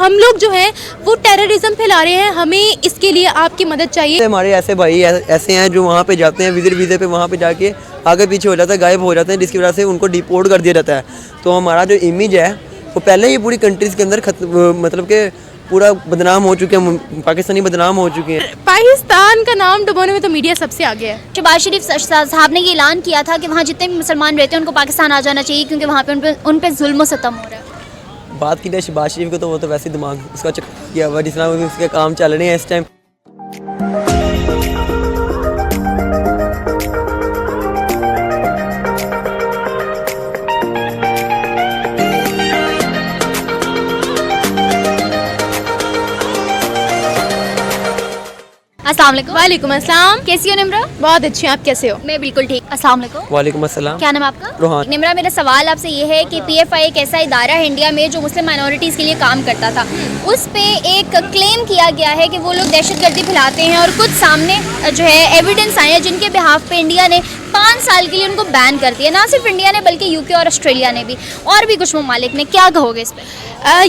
हम लोग जो हैं वो टेररिज्म फैला रहे हैं, हमें इसके लिए आपकी मदद चाहिए। हमारे ऐसे भाई ऐसे हैं जो वहाँ पे जाते हैं विजिट वीज़े पे, वहाँ पे जाके आगे पीछे हो जाता है, गायब हो जाते हैं, जिसकी वजह से उनको डिपोर्ट कर दिया जाता है। तो हमारा जो इमेज है वो पहले ही पूरी कंट्रीज़ के अंदर मतलब कि पूरा बदनाम हो चुके हैं, पाकिस्तानी बदनाम हो चुके हैं। पाकिस्तान का नाम डुबोने में तो मीडिया सबसे आगे है। शहबाज शरीफ साहब ने ये ऐलान किया था कि वहाँ जितने भी मुसलमान रहते हैं उनको पाकिस्तान आ जाना चाहिए, क्योंकि वहाँ पे उन पे जुल्म सितम हो रहा है। बात की जाए शहबाज शरीफ को, तो वो तो वैसे दिमाग उसका चक्कर किया हुआ, जिस तरह उसके काम चल रहे हैं इस टाइम। अस्सलाम वालेकुम। वालेकुम अस्सलाम। कैसी हो निम्रा? बहुत अच्छी, आप कैसे हो? मैं बिल्कुल ठीक। अस्सलाम वालेकुम। वालेकुम अस्सलाम। क्या नाम है आपका? रोहान। निम्रा, मेरा सवाल आपसे ये है कि PFI एक ऐसा इदारा है इंडिया में जो मुस्लिम माइनॉरिटीज़ के लिए काम करता था, उस पे एक क्लेम किया गया है कि वो लोग दहशतगर्दी फैलाते हैं, और कुछ सामने जो है एविडेंस आए हैं जिनके बिहाफ पे इंडिया ने 5 साल के लिए उनको बैन कर दिया। ना सिर्फ इंडिया ने बल्कि UK और ऑस्ट्रेलिया ने भी, और भी कुछ ममालिक ने। क्या कहोगे इस पर?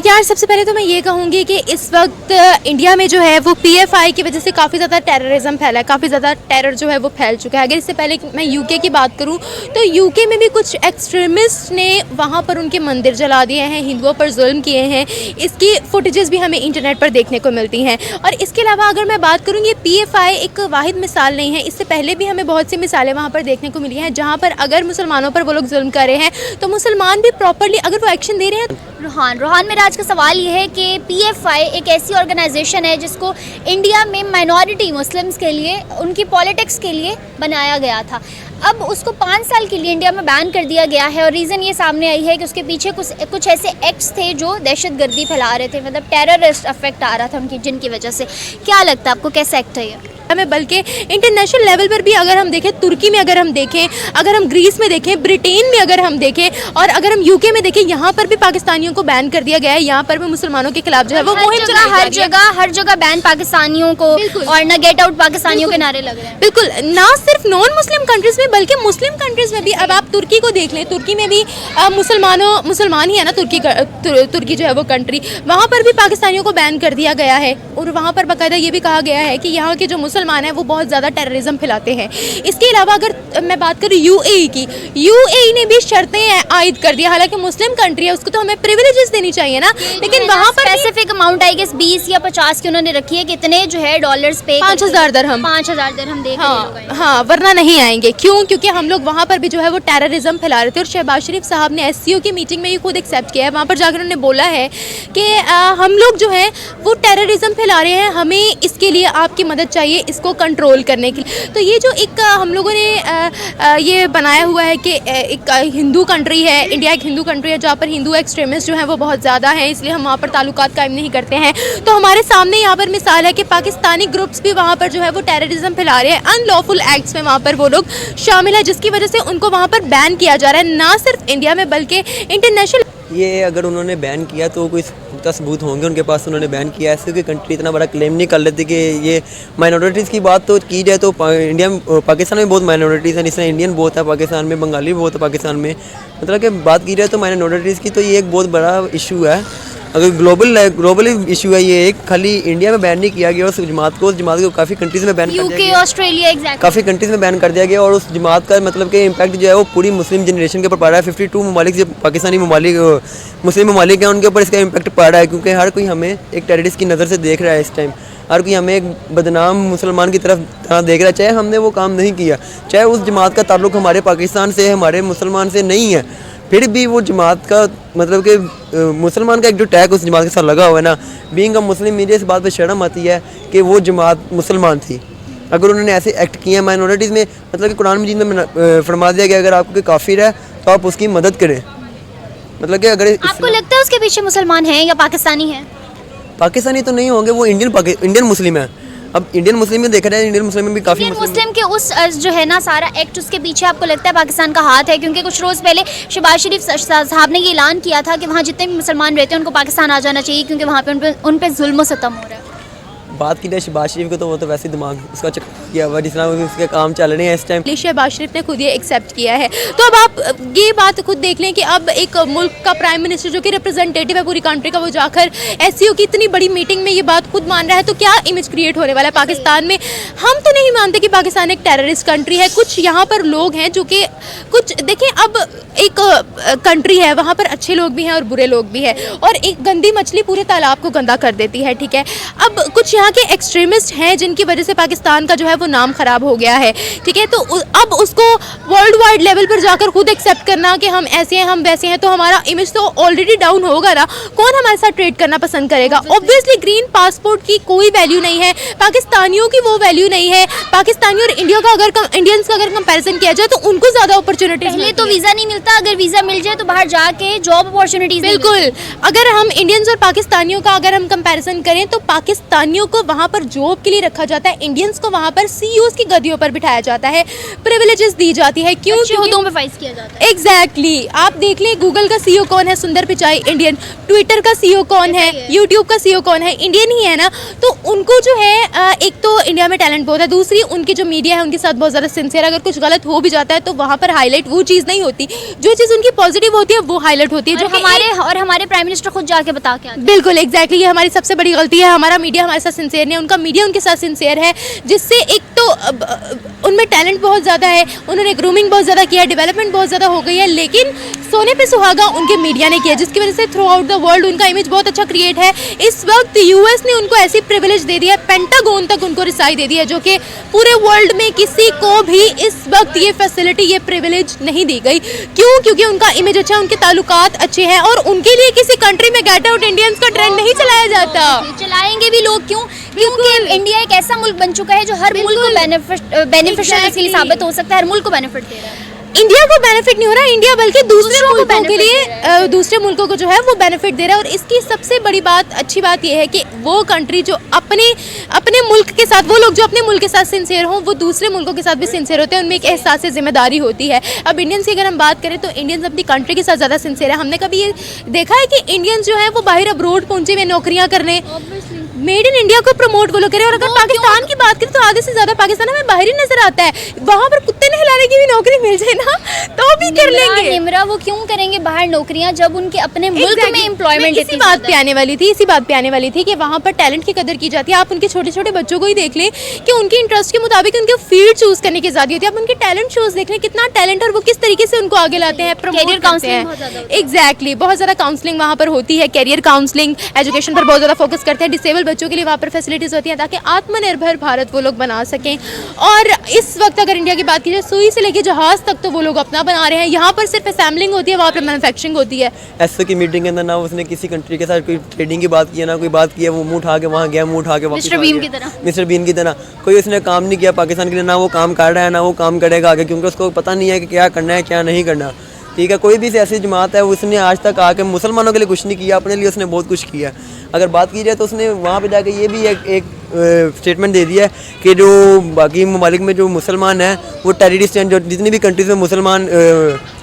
यार सबसे पहले तो मैं ये कहूँगी कि इस वक्त इंडिया में जो है वो PFI की वजह से काफ़ी ज़्यादा टेररिज्म फैला है, काफ़ी ज़्यादा टेरर जो है वो फैल चुका है। अगर इससे पहले मैं UK की बात करूँ तो UK में भी कुछ एक्सट्रीमिस्ट ने वहाँ पर उनके मंदिर जला दिए हैं, हिंदुओं पर जुल्म किए हैं। इसकी फुटेजेस भी हमें इंटरनेट पर देखने को मिलती हैं। और इसके अलावा अगर मैं बात करूँ, ये PFI एक वाहिद मिसाल नहीं है, इससे पहले भी हमें बहुत सी मिसालें वहाँ पर देखने को मिली हैं जहाँ पर अगर मुसलमानों पर वो लोग जुल्म कर रहे हैं तो मुसलमान भी प्रॉपरली अगर वो एक्शन दे रहे हैं। रोहान, मेरा आज का सवाल ये है कि PFI एक ऐसी ऑर्गेनाइजेशन है जिसको इंडिया में माइनॉरिटी मुस्लिम्स के लिए, उनकी पॉलिटिक्स के लिए बनाया गया था। अब उसको 5 साल के लिए इंडिया में बैन कर दिया गया है, और रीज़न ये सामने आई है कि उसके पीछे कुछ ऐसे एक्ट्स थे जो दहशतगर्दी फैला रहे थे, मतलब टेररिस्ट अफेक्ट आ रहा था उनकी, जिनकी वजह से। क्या लगता है आपको, कैसा एक्ट है ये? हमें बल्कि इंटरनेशनल लेवल पर भी अगर हम देखें, तुर्की में अगर हम देखें, अगर हम ग्रीस में देखें, ब्रिटेन में अगर हम देखें, और अगर हम UK में देखें, यहाँ पर भी पाकिस्तानियों को बैन कर दिया गया है। यहाँ पर भी मुसलमानों के खिलाफ जो है वो हर जगह बैन पाकिस्तानियों को, और न गेट आउट पाकिस्तानियों के नारे लग रहे हैं। बिल्कुल, ना सिर्फ नॉन मुस्लिम कंट्रीज में बल्कि मुस्लिम कंट्रीज में भी। अब आप तुर्की को देख लें, तुर्की में भी मुसलमान ही है ना, तुर्की जो है वो कंट्री, वहाँ पर भी पाकिस्तानियों को बैन कर दिया गया है। और वहाँ पर बाकायदा ये भी कहा गया है कि यहाँ के जो मुसलमान है वो बहुत ज़्यादा टेररिज्म फैलाते हैं। इसके अलावा अगर मैं बात करूँ UAE की, UAE ने भी शर्तें आयद कर दिया। हालांकि मुस्लिम कंट्री है, उसको तो हमें प्रिविलेजेस देनी चाहिए ना, लेकिन वहाँ पर स्पेसिफिक अमाउंट आई गेस 20 या 50 की उन्होंने रखी है, कितने जो है डॉलर्स पे 5000 दरहम 5000 दरहम दे। हाँ, वरना नहीं आएंगे। क्यों? क्योंकि हम लोग वहाँ पर भी जो है वो टेररिज्म फैला रहे थे। और शहबाज शरीफ साहब ने SCO की मीटिंग में ये खुद एक्सेप्ट किया है। वहाँ पर जाकर उन्होंने बोला है कि हम लोग जो है वो टेररिज्म फैला रहे हैं, हमें इसके लिए आपकी मदद चाहिए इसको कंट्रोल करने के लिए। तो ये जो एक हम लोगों ने ये बनाया हुआ है कि एक हिंदू कंट्री है, इंडिया एक हिंदू कंट्री है जहाँ पर हिंदू एक्सट्रीमिस्ट जो हैं वो बहुत ज़्यादा हैं, इसलिए हम वहाँ पर ताल्लुकात कायम नहीं करते हैं। तो हमारे सामने यहाँ पर मिसाल है कि पाकिस्तानी ग्रुप्स भी वहाँ पर जो है वो टेररिज्म फैला रहे हैं, अनलॉफुल एक्ट्स में वहाँ पर वो लोग शामिल है, जिसकी वजह से उनको वहाँ पर बैन किया जा रहा है, ना सिर्फ इंडिया में बल्कि इंटरनेशनल। ये अगर उन्होंने बैन किया तो कोई पुख्ता सबूत होंगे उनके पास, उन्होंने बैन किया। ऐसे कि कंट्री इतना बड़ा क्लेम नहीं कर लेती कि ये माइनॉरिटीज़ की बात तो की जाए तो इंडिया में, पाकिस्तान में बहुत माइनॉरिटीज़ हैं, जिसमें इंडियन बहुत है पाकिस्तान में, बंगाली बहुत है पाकिस्तान में। मतलब कि बात की जाए तो माइनॉरिटीज़ की तो ये एक बहुत बड़ा इशू है। अगर ग्लोबल इशू है ये, एक खाली इंडिया में बैन नहीं किया गया, उस जमात को काफ़ी कंट्रीज़ में बैन कर दिया गया, ऑस्ट्रेलिया काफ़ी कंट्रीज़ में बैन कर दिया गया। और उस जमात का मतलब कि इम्पैक्ट जो है वो पूरी मुस्लिम जनरेशन के ऊपर पड़ रहा है। 52 ममालिक जो पाकिस्तानी ममालिक मुस्लिम ममालिक हैं उनके ऊपर इसका इम्पैक्ट पड़ रहा है, क्योंकि हर कोई हमें एक टेररिस्ट की नज़र से देख रहा है इस टाइम। हर कोई हमें एक बदनाम मुसलमान की तरफ देख रहा है, चाहे हमने वो काम नहीं किया, चाहे उस जमात का ताल्लुक़ हमारे पाकिस्तान से, हमारे मुसलमान से नहीं है, फिर भी वो जमात का मतलब कि मुसलमान का एक जो टैग उस जमात के साथ लगा हुआ है ना, बीइंग अ मुस्लिम, मुझे इस बात पे शर्म आती है कि वो जमात मुसलमान थी। अगर उन्होंने ऐसे एक्ट किए हैं माइनॉरिटीज़ में, मतलब कि कुरान मजीद में फरमा दिया गया अगर आपको कोई काफिर है तो आप उसकी मदद करें। मतलब कि अगर आपको लगता है उसके पीछे मुसलमान हैं या पाकिस्तानी हैं? पाकिस्तानी तो नहीं होंगे, वो इंडियन मुस्लिम है। अब इंडियन मुस्लिम में देखा जाए, इंडियन मुस्लिम में भी काफ़ी मुस्लिम के उस जो है ना सारा एक्ट, उसके पीछे आपको लगता है पाकिस्तान का हाथ है? क्योंकि कुछ रोज़ पहले शहबाज शरीफ साहब ने ये ऐलान किया था कि वहाँ जितने भी मुसलमान रहते हैं उनको पाकिस्तान आ जाना चाहिए, क्योंकि वहाँ पे उन पे जुल्म सितम हो रहा है। बात की जाए शहबाज शरीफ को, तो वो तो वैसे ही दिमाग उसका चक्कर किया हुआ, जिस तरह उसके काम चल रहे हैं इस टाइम। शहबाज शरीफ ने खुद ये एक्सेप्ट किया है। तो अब आप ये बात खुद देख लें कि अब एक मुल्क का प्राइम मिनिस्टर जो कि रिप्रेजेंटेटिव है पूरी कंट्री का, वो जाकर एससीओ की इतनी बड़ी मीटिंग में ये बात खुद मान रहा है, तो क्या इमेज क्रिएट होने वाला है पाकिस्तान में। हम तो नहीं मानते कि पाकिस्तान एक टेररिस्ट कंट्री है। कुछ यहाँ पर लोग हैं जो कि कुछ देखें, अब एक कंट्री है, वहाँ पर अच्छे लोग भी हैं और बुरे लोग भी हैं, और एक गंदी मछली पूरे तालाब को गंदा कर देती है, ठीक है। अब कुछ यहाँ के एक्सट्रीमिस्ट हैं जिनकी वजह से पाकिस्तान का जो है वो नाम खराब हो गया है, ठीक है। तो अब उसको वर्ल्ड वाइड लेवल पर जाकर खुद एक्सेप्ट करना कि हम ऐसे हैं हम वैसे हैं, तो हमारा इमेज तो ऑलरेडी डाउन होगा ना। कौन हमारे साथ ट्रेड करना पसंद करेगा। ऑब्वियसली ग्रीन पासपोर्ट की कोई वैल्यू नहीं है, पाकिस्तानियों की वो वैल्यू नहीं है। पाकिस्तानी और इंडिया का इंडियंस का अगर कंपैरिजन किया जाए तो उनको ज़्यादा अपॉर्चुनिटीज पहले तो वीज़ा नहीं मिलता, अगर वीज़ा मिल जाए तो बाहर जाके जॉब अपॉर्चुनिटीज। बिल्कुल, अगर हम इंडियंस और पाकिस्तानियों का अगर हम कंपैरिजन करें तो पाकिस्तानियों को वहाँ पर जॉब के लिए रखा जाता है, इंडियंस को वहाँ पर सीईओज की गद्दियों पर बिठाया जाता है, प्रिविलेजेस दी जाती है। क्यों? हुदों में फाइज किया जाता है। एग्जैक्टली आप देख लें, गूगल का सीईओ कौन है, सुंदर पिचाई, इंडियन। ट्विटर का सीईओ कौन है, यूट्यूब का सीईओ कौन है, इंडियन ही है ना। तो उनको जो है एक तो इंडिया में टैलेंट बहुत है, दूसरी उनकी जो मीडिया है उनके साथ बहुत ज़्यादा सिंसियर। अगर कुछ गलत हो भी जाता है तो वहाँ पर हाईलाइट वो चीज़ नहीं होती, जो चीज़ उनकी पॉजिटिव होती है वो हाईलाइट होती है, जो हमारे प्राइम मिनिस्टर खुद जाके बता के आते हैं। बिल्कुल एग्जैक्टली, ये हमारी सबसे बड़ी गलती है। हमारा मीडिया हमारे साथ सिंसियर नहीं है, उनका मीडिया उनके साथ सिंसियर है, जिससे एक तो उनमें टैलेंट बहुत ज़्यादा है, उन्होंने ग्रूमिंग बहुत ज़्यादा किया है, डेवलपमेंट बहुत ज़्यादा हो गई है, लेकिन सोने पे सुहागा उनके मीडिया ने किया, जिसकी वजह से थ्रू आउट द वर्ल्ड उनका इमेज बहुत अच्छा क्रिएट है। इस वक्त यूएस ने उनको ऐसी प्रिविलेज दे दिया है, पेंटागोन तक उनको रिसाई दे दी है, जो कि पूरे वर्ल्ड में किसी को भी इस वक्त ये फैसिलिटी, ये प्रिविलेज नहीं दी गई। क्यों? क्योंकि उनका इमेज अच्छा है, उनके ताल्लुकात अच्छे हैं, और उनके लिए किसी कंट्री में गेट आउट इंडियंस का ट्रेंड नहीं चलाया जाता। चलाएंगे भी लोग, क्यों? क्योंकि इंडिया एक ऐसा मुल्क बन चुका है जो हर मुल्क को बेनिफिशियल इसके लिए साबित हो सकता है, हर मुल्क को बेनिफिट दे रहा है। इंडिया को बेनिफिट नहीं हो रहा है, इंडिया बल्कि दूसरे मुल्कों के लिए, दूसरे मुल्कों को जो है वो बेनिफिट दे रहा है। और इसकी सबसे बड़ी बात, अच्छी बात ये है कि वो कंट्री जो अपने मुल्क के साथ, वो लोग जो अपने मुल्क के साथ सिंसियर हों, वो दूसरे मुल्कों के साथ भी सिंसियर होते हैं, उनमें एक एहसास जिम्मेदारी होती है। अब इंडियंस की अगर हम बात करें तो इंडियंस अपनी कंट्री के साथ ज़्यादा सिंसियर है। हमने कभी ये देखा है कि इंडियंस जो है वो बाहर अब्रोड पहुंचे हुए नौकरियाँ करने, मेड इन इंडिया को प्रमोट वो लोग करें। और अगर पाकिस्तान की बात करें तो आधे से ज़्यादा पाकिस्तान हमें बाहर ही नजर आता है। वहाँ पर कुत्ते नहलाने की भी नौकरी मिल जाए ना तो भी कर लेंगे। निमरा, वो क्यों करेंगे बाहर नौकरियां जब उनके अपने मुल्क में एम्प्लॉयमेंट। इसी बात पे आने वाली थी कि वहाँ पर टैलेंट की कदर की जाती है। आप उनके छोटे छोटे बच्चों को ही देख लें कि उनके इंटरेस्ट के मुताबिक उनके फील्ड चूज करने की आज़ादी होती है। आप उनके टैलेंट शोज देख लें, कितना टैलेंट, और वो किस तरीके से उनको आगे लाते हैं, कैरियर काउंसलिंग। एग्जैक्टली, बहुत ज़्यादा काउंसलिंग वहाँ पर होती है, कैरियर काउंसलिंग, एजुकेशन पर बहुत ज़्यादा फोकस करते हैं। डिसेबल बच्चों के लिए वहाँ पर फैसिलिटीज़ होती हैं ताकि आत्मनिर्भर भारत वो लोग बना सकें। और इस वक्त अगर इंडिया की बात की जाए, सुई से लेकर जहाज़ तक तो वो लोग अपना बना रहे हैं। यहाँ पर सिर्फ असेंबलिंग होती है, वहाँ पर मैन्युफैक्चरिंग होती है। एसओ की मीटिंग के अंदर ना उसने किसी कंट्री के साथ कोई ट्रेडिंग की बात की, ना कोई बात की है, वो मुंह उठा के वहाँ गया, मुंह उठा के वापस मिस्टर बीन की तरह कोई उसने काम नहीं किया पाकिस्तान के लिए, ना वो काम कर रहा है ना वो काम करेगा आगे, क्योंकि उसको पता नहीं है कि क्या करना है क्या नहीं करना। ठीक है, कोई भी ऐसी जमात है उसने आज तक आके मुसलमानों के लिए कुछ नहीं किया, अपने लिए उसने बहुत कुछ किया। अगर बात की जाए तो उसने वहाँ पे जाके ये भी एक स्टेटमेंट दे दिया है कि जो बाकी ममालिक में जो मुसलमान हैं वो टेररिस्ट हैं, जो जितनी भी कंट्रीज़ में मुसलमान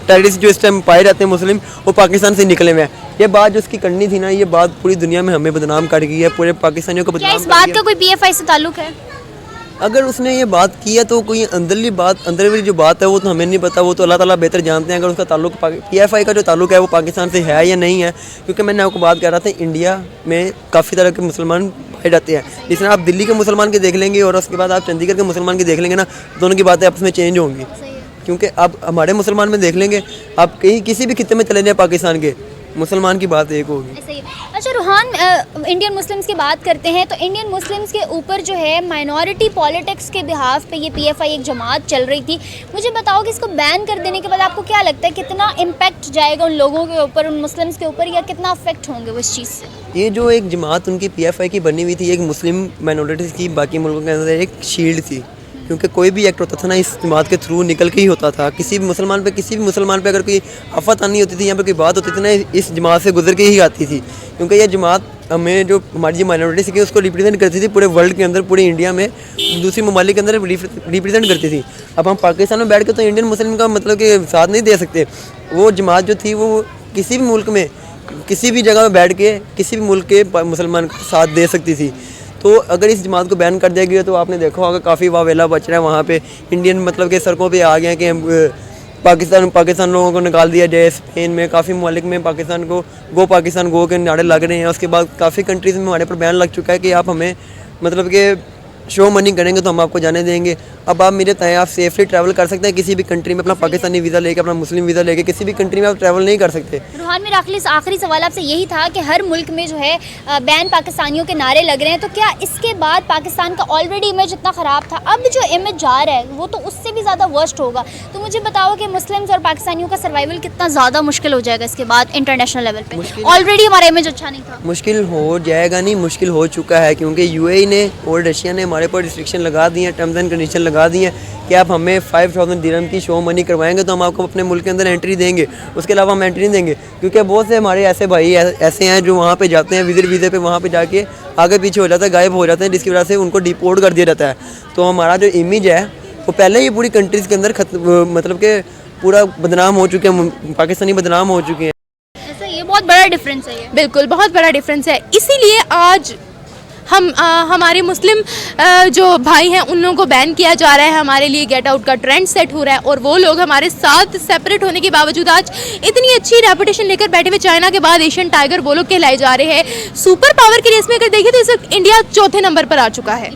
टेररिस्ट जो इस टाइम पाए जाते हैं मुस्लिम, वो पाकिस्तान से निकले हुए हैं। ये बात जो उसकी करनी थी ना, ये बात पूरी दुनिया में हमें बदनाम कर गई है, पूरे पाकिस्तानियों को बदनाम। क्या इस बात का कोई पीएफआई से ताल्लुक है? अगर उसने ये बात की है तो कोई अंदरली बात, अंदर वाली जो बात है वो तो हमें नहीं पता, वो तो अल्लाह ताला बेहतर जानते हैं। अगर उसका ताल्लुक पीएफआई का जो ताल्लुक है वो पाकिस्तान से है या नहीं है, क्योंकि मैंने आपको बात कर रहा था इंडिया में काफ़ी तरह के मुसलमान पाए जाते हैं। जिस तरह आप दिल्ली के मुसलमान के देख लेंगे और उसके बाद आप चंडीगढ़ के मुसलमान के देख लेंगे ना, दोनों की बातें आपस में चेंज होंगी। क्योंकि आप हमारे मुसलमान में देख लेंगे, आप कहीं किसी भी खित्ते में चले जाए पाकिस्तान के, मुसलमान की बात एक होगी। अच्छा रूहान, इंडियन मुस्लिम्स की बात करते हैं तो इंडियन मुस्लिम्स के ऊपर जो है माइनॉरिटी पॉलिटिक्स के बिहाफ पे ये पीएफआई एक जमात चल रही थी। मुझे बताओ कि इसको बैन कर देने के बाद आपको क्या लगता है, कितना इम्पैक्ट जाएगा उन लोगों के ऊपर, उन मुस्लिम्स के ऊपर, या कितना अफेक्ट होंगे वो इस चीज़ से? ये जो एक जमात उनकी पीएफआई की बनी हुई थी, एक मुस्लिम माइनॉरिटीज़ की बाकी मुल्कों के अंदर एक शील्ड थी, क्योंकि कोई भी एक्ट होता था ना इस जमात के थ्रू निकल के ही होता था। किसी भी मुसलमान पे अगर कोई आफत आनी होती थी या फिर कोई बात होती थी ना, इस जमात से गुजर के ही आती थी। क्योंकि ये जमात हमें जो हमारी माइनॉरिटी थी उसको रिप्रेजेंट करती थी पूरे वर्ल्ड के अंदर, पूरे इंडिया में, दूसरी ममालिक के अंदर रिप्रेजेंट करती थी। अब हम पाकिस्तान में बैठ के तो इंडियन मुस्लिम का मतलब कि साथ नहीं दे सकते। वो जमात जो थी वो किसी भी मुल्क में किसी भी जगह में बैठ के किसी भी मुल्क के मुसलमान का साथ दे सकती थी। तो अगर इस जमात को बैन कर दिया गया तो आपने देखा होगा काफ़ी वावेला बच रहा है वहाँ पे। इंडियन मतलब के सड़कों पे आ गए हैं कि पाकिस्तान लोगों को निकाल दिया जाए। स्पेन में काफ़ी ममालिक में पाकिस्तान गो के नारे लग रहे हैं। उसके बाद काफ़ी कंट्रीज़ में हमारे पर बैन लग चुका है कि आप हमें मतलब कि शो मनी करेंगे तो हम आपको जाने देंगे। अब आप मेरे तय आप सेफली ट्रैवल कर सकते हैं किसी भी कंट्री में, अपना पाकिस्तानी वीज़ा लेके, अपना मुस्लिम वीज़ा लेके किसी भी कंट्री में आप ट्रैवल नहीं कर सकते। रूहान, मेरा आखिरी सवाल आपसे यही था कि हर मुल्क में जो है बैन पाकिस्तानियों के नारे लग रहे हैं, तो क्या इसके बाद पाकिस्तान का ऑलरेडी इमेज इतना ख़राब था, अब जो इमेज जा रहा है वो तो उससे भी ज़्यादा वर्स्ट होगा? तो मुझे बताओ कि मुस्लिम्स और पाकिस्तानियों का सर्वाइवल कितना ज़्यादा मुश्किल हो जाएगा इसके बाद इंटरनेशनल लेवल पे? ऑलरेडी हमारा इमेज अच्छा नहीं था। मुश्किल हो जाएगा नहीं, मुश्किल हो चुका है, क्योंकि यूएई ने और रशिया ने हमारे पर रिस्ट्रिक्शन लगा दी हैं, टर्म्स एंड कंडीशन लगा दी हैं कि आप हमें 5000 दिरहम की शो मनी करवाएंगे तो हम आपको अपने मुल्क के अंदर एंट्री देंगे, उसके अलावा हम एंट्री नहीं देंगे। क्योंकि बहुत से हमारे ऐसे भाई ऐसे हैं जो वहाँ पे जाते हैं विजिट वीज़े पे, वहाँ पे जाके आगे पीछे हो जाता है, गायब हो जाते हैं, जिसकी वजह से उनको डिपोर्ट कर दिया जाता है। तो हमारा जो इमेज है वो पहले ही पूरी कंट्रीज़ के अंदर मतलब कि पूरा बदनाम हो चुके हैं, पाकिस्तानी बदनाम हो चुके हैं। ऐसा ये बहुत बड़ा डिफरेंस है ये। बिल्कुल बहुत बड़ा डिफरेंस है। इसीलिए आज हम हमारे मुस्लिम जो भाई हैं उन लोगों को बैन किया जा रहा है। हमारे लिए गेट आउट का ट्रेंड सेट हो रहा है और वो लोग हमारे साथ सेपरेट होने के बावजूद आज इतनी अच्छी रेपुटेशन लेकर बैठे हुए, चाइना के बाद एशियन टाइगर वो लोग कहलाए जा रहे हैं। सुपर पावर की रेस में अगर देखिए तो इस वक्त इंडिया चौथे नंबर पर आ चुका है।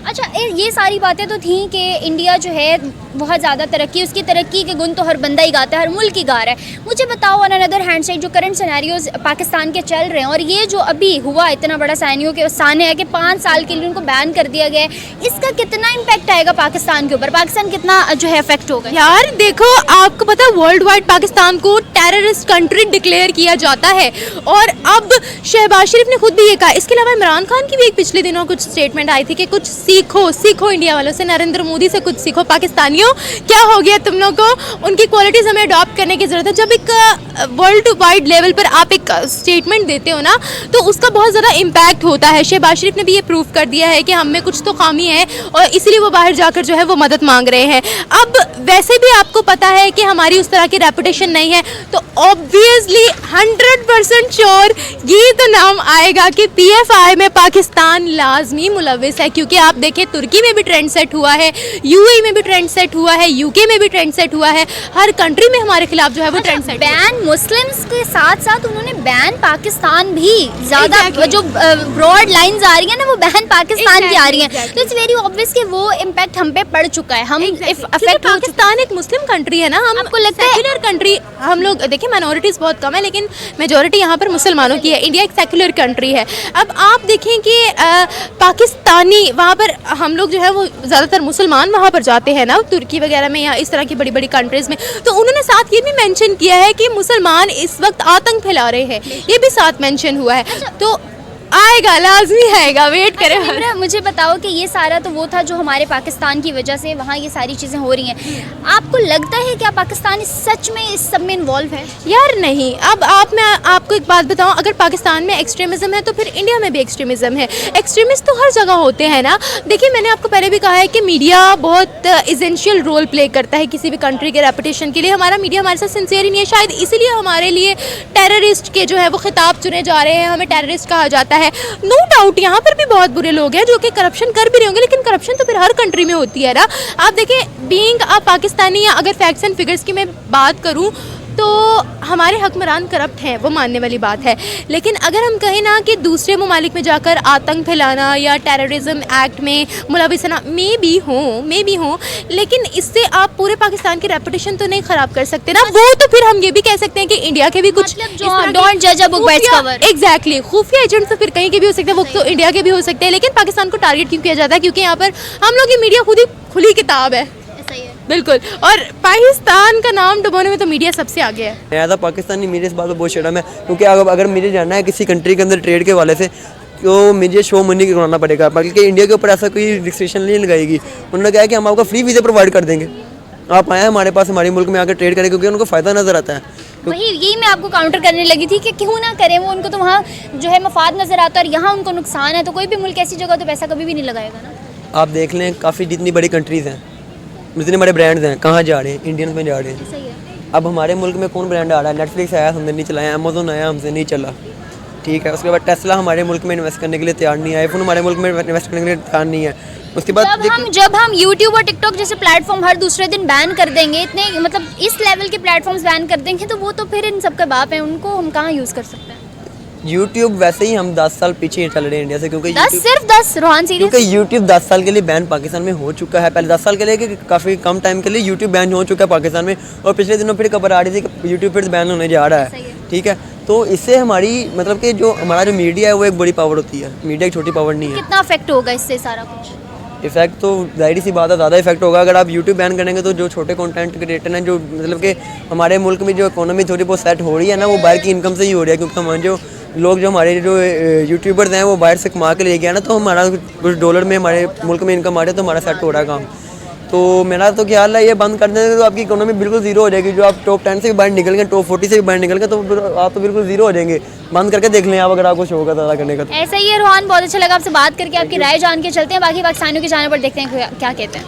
अच्छा, ये सारी बातें तो थी कि इंडिया जो है बहुत ज़्यादा तरक्की, उसकी तरक्की के गुण तो हर बंदा ही गाता है, हर मुल्क ही गा रहा है। मुझे बताओ ऑन अनदर हैंड साइड जो करंट सिनेरियोज पाकिस्तान के चल रहे हैं और ये जो अभी हुआ इतना बड़ा साइनियों के सामने है कि 5 साल के लिए उनको बैन कर दिया गया है, इसका कितना इम्पैक्ट आएगा पाकिस्तान के ऊपर? पाकिस्तान कितना जो है इफेक्ट होगा? यार देखो, आपको पता है वर्ल्ड वाइड पाकिस्तान को टेररिस्ट कंट्री डिक्लेयर किया जाता है और अब शहबाज शरीफ ने खुद भी ये कहा। इसके अलावा इमरान खान की भी एक पिछले दिनों कुछ स्टेटमेंट आई थी कि कुछ सीखो इंडिया वालों से, नरेंद्र मोदी से कुछ सीखो। पाकिस्तानियों क्या हो गया तुम लोग को, उनकी क्वालिटीज हमें अडॉप्ट करने की जरूरत है। जब एक वर्ल्ड वाइड लेवल पर आप एक स्टेटमेंट देते हो ना तो उसका बहुत ज़्यादा इम्पैक्ट होता है। शहबाज शरीफ ने भी ये प्रूव कर दिया है कि हम में कुछ तो खामी है और इसीलिए वो बाहर जाकर जो है वो मदद मांग रहे हैं। अब वैसे भी आपको पता है कि हमारी उस तरह की रेपुटेशन नहीं है, तो ऑब्वियसली 100% श्योर ये तो नाम आएगा कि PFI में पाकिस्तान लाजमी मुलविस है। क्योंकि आप देखें तुर्की में भी ट्रेंड सेट हुआ है, UAE में भी ट्रेंड सेट हुआ है, UK में भी ट्रेंड सेट हुआ है, हर कंट्री में हमारे खिलाफ जो है वो ट्रेंड सेट। बैन मुस्लिम्स के साथ साथ उन्होंने बैन पाकिस्तान भी ज़्यादा जो ब्रॉड लाइंस आ रही है ना वो बैन पाकिस्तान की आ रही है। तो इट्स वेरी ऑब्वियस कि वो इम्पैक्ट हम पे पड़ चुका है। हम इफेक्ट पाकिस्तान एक मुस्लिम कंट्री है ना, हमको लगता है सेक्युलर कंट्री। हम लोग देखिए माइनॉरिटीज़ बहुत कम है लेकिन मेजॉरिटी यहाँ पर मुसलमानों की है। इंडिया एक सेक्युलर कंट्री है। अब आप देखें कि पाकिस्तानी वहाँ पर हम लोग जो है वो ज़्यादातर मुसलमान वहाँ पर जाते हैं ना, तुर्की वगैरह में या इस तरह की बड़ी बड़ी कंट्रीज़ में, तो उन्होंने साथ ये भी मेंशन किया है कि मुसलमान इस वक्त आतंक फैला रहे हैं, ये भी साथ मेंशन हुआ है। तो आएगा, लाजमी आएगा, वेट करें। अच्छा, मुझे बताओ कि ये सारा तो वो था जो हमारे पाकिस्तान की वजह से वहाँ ये सारी चीज़ें हो रही हैं। आपको लगता है क्या पाकिस्तान सच में इस सब में इन्वॉल्व है? यार नहीं। अब मैं आपको एक बात बताऊं, अगर पाकिस्तान में एक्सट्रीमिज़म है तो फिर इंडिया में भी एक्सट्रीमिज़म है। एक्सट्रीमिस्ट तो हर जगह होते हैं ना। देखिए मैंने आपको पहले भी कहा है कि मीडिया बहुत इसेंशियल रोल प्ले करता है किसी भी कंट्री के रेपुटेशन के लिए। हमारा मीडिया हमारे साथ सिंसियर ही नहीं है, शायद इसीलिए हमारे लिए टेररिस्ट के जो है वो खिताब चुने जा रहे हैं, हमें टेररिस्ट कहा जाता है। नो डाउट यहाँ पर भी बहुत बुरे लोग हैं जो कि करप्शन कर भी रहे होंगे, लेकिन करप्शन तो फिर हर कंट्री में होती है ना। आप देखें बीइंग अ पाकिस्तानी, या अगर फैक्ट्स एंड फिगर्स की मैं बात करूँ तो हमारे हुक्मरान करप्ट हैं, वो मानने वाली बात है। लेकिन अगर हम कहें ना कि दूसरे ममालिक में जाकर आतंक फैलाना या टेररिज्म एक्ट में मुलविस होना मे भी हो, लेकिन इससे आप पूरे पाकिस्तान की रेपुटेशन तो नहीं ख़राब कर सकते ना। वो तो फिर हम ये भी कह सकते हैं कि इंडिया के भी कुछ डोंट जज a book by its cover. Exactly, खुफिया एजेंट तो फिर कहीं के भी हो सकते हैं, वो तो इंडिया के भी हो सकते हैं। लेकिन पाकिस्तान को टारगेट क्यों किया जाता है? क्योंकि यहाँ पर हम लोग की मीडिया खुद ही खुली किताब है। बिल्कुल, और पाकिस्तान का नाम डुबोने में तो मीडिया सबसे आगे है। ज़्यादा पाकिस्तानी मीडिया इस बात पर बहुत शर्म है, क्योंकि अगर मुझे जानना है किसी कंट्री के अंदर ट्रेड के वाले से तो मुझे शो मनी करवाना पड़ेगा, बल्कि इंडिया के ऊपर ऐसा कोई रिस्ट्रिक्शन नहीं लगाएगी। उन्होंने कहा कि हम आपको फ्री वीज़ा प्रोवाइड कर देंगे, आप आए हमारे पास, हमारे मुल्क में आकर ट्रेड करें, क्योंकि उनको फ़ायदा नज़र आता है। वही यही मैं आपको काउंटर करने लगी थी कि क्यों ना करें, वो उनको तो वहाँ जो है मफाद नज़र आता है और यहाँ उनको नुकसान है। तो कोई भी मुल्क ऐसी जगह तो पैसा कभी भी नहीं लगाएगा ना। आप देख लें काफ़ी जितनी बड़ी कंट्रीज़ हैं, जितने बड़े ब्रांड्स हैं, कहाँ जा रहे हैं? इंडियंस में जा रहे हैं। सही है। अब हमारे मुल्क में कौन ब्रांड आ रहा है? नेटफ्लिक्स आया, हमने नहीं चलाया, अमेजोन आया, हमसे नहीं चला। ठीक है। उसके बाद टेस्ला हमारे मुल्क में इन्वेस्ट करने के लिए तैयार नहीं है, आईफोन हमारे मुल्क में इन्वेस्ट करने के लिए तैयार नहीं है। उसके बाद जब हम यूट्यूब और टिकटॉक जैसे प्लेटफॉर्म हर दूसरे दिन बैन कर देंगे, इतने मतलब इस लेवल के प्लेटफॉर्म्स बैन कर देंगे, तो वो तो फिर इन सबका बाप है, उनको हम कहाँ यूज़ कर सकते हैं? यूट्यूब वैसे ही हम 10 साल पीछे चल रहे हैं इंडिया से, क्योंकि 10 सिर्फ 10 रोहन सीरीज, क्योंकि यूट्यूब 10 साल के लिए बैन पाकिस्तान में हो चुका है। पहले 10 साल के लिए कि काफ़ी कम टाइम के लिए यूट्यूब बैन हो चुका है पाकिस्तान में, और पिछले दिनों फिर खबर आ रही थी कि यूट्यूब फिर बैन होने जा रहा है। ठीक है, तो इससे हमारी मतलब कि जो हमारा जो मीडिया है वो एक बड़ी पावर होती है, मीडिया एक छोटी पावर नहीं है। कितना इफेक्ट होगा इससे सारा कुछ? इफेक्ट तो जाहिर सी बात है ज़्यादा इफेक्ट होगा। अगर आप यूट्यूब बैन करेंगे तो जो छोटे कंटेंट क्रिएटर हैं, जो मतलब कि हमारे मुल्क में जो इकोनॉमी थोड़ी बहुत सेट हो रही है ना, वो बाहर की इनकम से ही हो रही है, क्योंकि हमारे जो लोग जो हमारे जो यूट्यूबर्स हैं वो बाहर से कमा के ले गया ना, तो हमारा कुछ डॉलर में हमारे मुल्क में इनकम आ रही है, तो हमारा सेट हो रहा है काम। तो मेरा तो ख्याल है ये बंद कर देंगे तो आपकी इकोनॉमी बिल्कुल जीरो हो जाएगी। जो आप टॉप 10 से भी बाहर निकल गए, टॉप 40 से भी बाहर निकल गए, तो आप तो बिल्कुल जीरो हो जाएंगे। बंद करके देख लें आप, अगर आपको शौक है ज़्यादा करने का। ऐसा ही है रोहन, बहुत अच्छा लगा आपसे बात करके, आपकी राय जान के चलते हैं, बाकी पाकिस्तानियों के चैनल पर देखते हैं क्या कहते हैं।